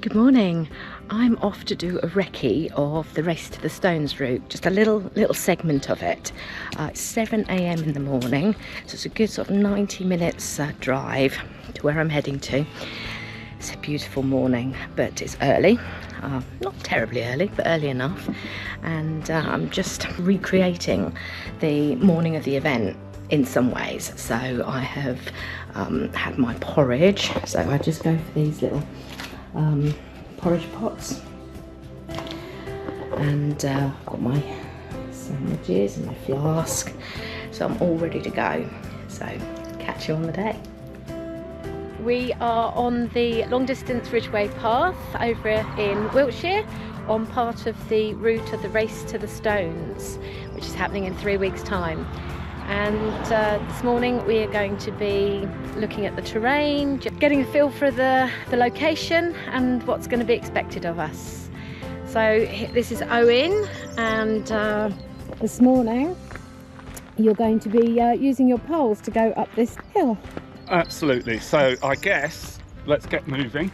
Good morning. I'm off to do a recce of the Race to the Stones route, just a little segment of it. It's 7 a.m. in the morning, so it's a good sort of 90 minutes drive to where I'm heading to. It's a beautiful morning, but it's early. Not terribly early, but early enough. And I'm just recreating the morning of the event in some ways. So I have had my porridge, so I just go for these little porridge pots, and I've got my sandwiches and my flask, so I'm all ready to go. So catch you on the day. We are on the long distance Ridgeway path over in Wiltshire on part of the route of the Race to the Stones, which is happening in 3 weeks' time. And this morning we are going to be looking at the terrain, just getting a feel for the location and what's going to be expected of us. So this is Owen, and this morning you're going to be using your poles to go up this hill. Absolutely. So I guess let's get moving.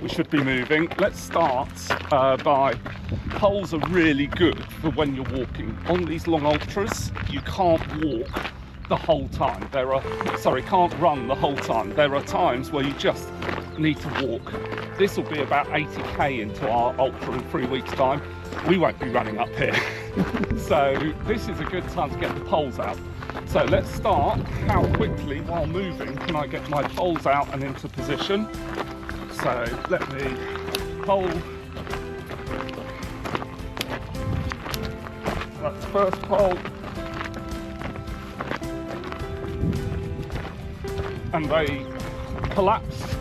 We should be moving. Let's start by poles are really good for when you're walking. On these long ultras, you can't walk the whole time. Can't run the whole time. There are times where you just need to walk. This will be about 80k into our ultra in 3 weeks' time. We won't be running up here. So this is a good time to get the poles out. So let's start. How quickly, while moving, can I get my poles out and into position? So let me pole. That's first pole. And they collapse,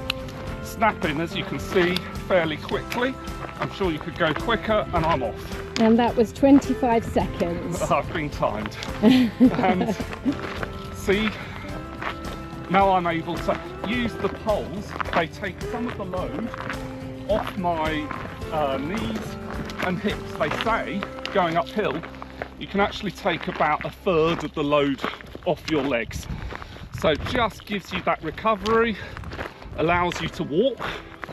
snap in, as you can see, fairly quickly. I'm sure you could go quicker, and I'm off. And that was 25 seconds. I've been timed. And see, now I'm able to use the poles. They take some of the load off my knees and hips. They say, going uphill, you can actually take about 1/3 of the load off your legs. So just gives you that recovery, allows you to walk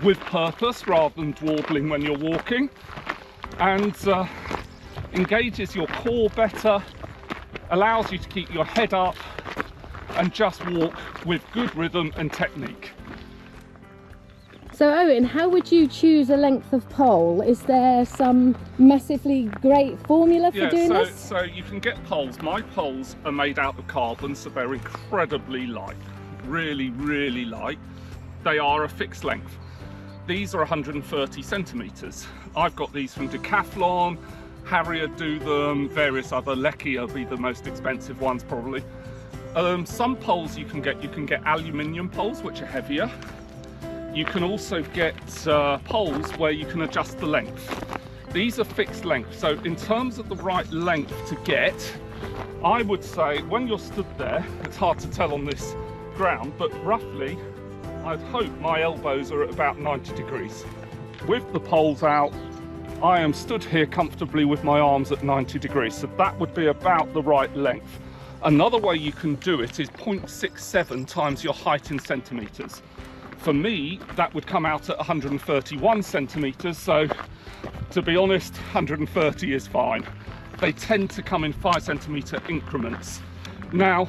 with purpose rather than dawdling when you're walking, and engages your core better, allows you to keep your head up and just walk with good rhythm and technique. So Owen, how would you choose a length of pole? Is there some massively great formula for doing this? So you can get poles. My poles are made out of carbon, so they're incredibly light, really, really light. They are a fixed length. These are 130 centimetres. I've got these from Decathlon, Harrier do them, various other, Recce will be the most expensive ones probably. Some poles you can get aluminium poles, which are heavier. You can also get poles where you can adjust the length. These are fixed length, so in terms of the right length to get, I would say when you're stood there, it's hard to tell on this ground, but roughly I'd hope my elbows are at about 90 degrees. With the poles out, I am stood here comfortably with my arms at 90 degrees, so that would be about the right length. Another way you can do it is 0.67 times your height in centimetres. For me, that would come out at 131 centimetres, so to be honest, 130 is fine. They tend to come in 5 centimetre increments. Now,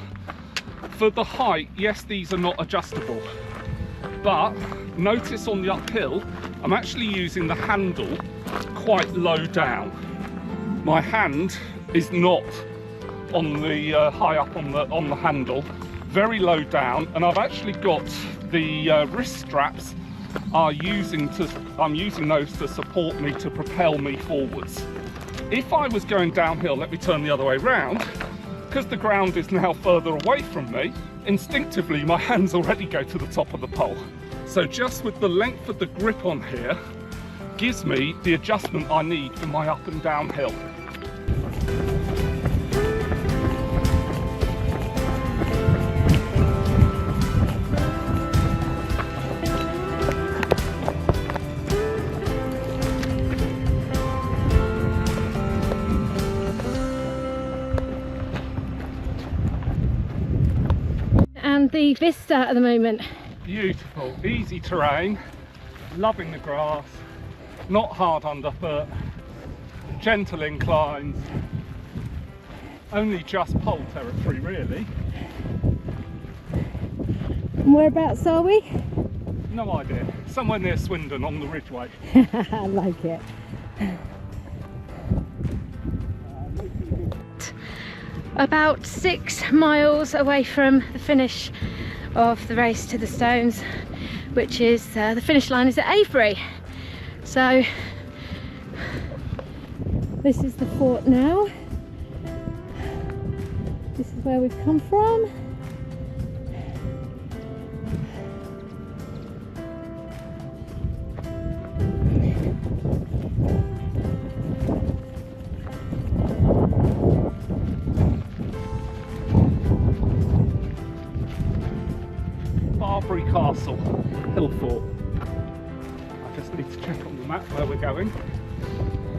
for the height, yes, these are not adjustable, but notice on the uphill, I'm actually using the handle quite low down. My hand is not on the high up on the handle, very low down, and I've actually got the wrist straps I'm using those to support me, to propel me forwards. If I was going downhill, let me turn the other way round, because the ground is now further away from me, instinctively my hands already go to the top of the pole. So just with the length of the grip on here, gives me the adjustment I need for my up and downhill. And the vista at the moment. Beautiful, easy terrain, loving the grass. Not hard under, but gentle inclines. Only just pole territory, really. And whereabouts are we? No idea. Somewhere near Swindon on the Ridgeway. I like it. About 6 miles away from the finish of the race to the Stones, which is the finish line is at Avebury. So this is the fort now. This is where we've come from. Barbury Castle, Hill Fort. I just need to check on the map where we're going.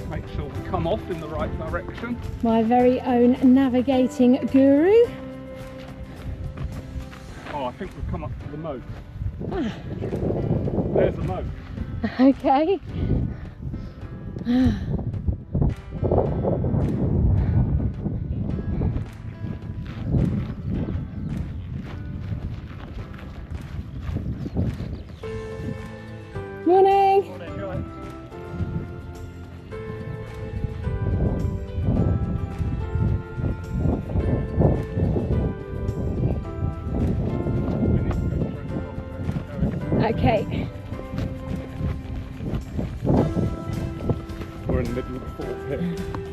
Make sure we come off in the right direction. My very own navigating guru. Oh, I think we've come up to the moat. Ah. There's a moat. Okay. Morning. Morning, guys. Okay. We're in the middle of the fort here.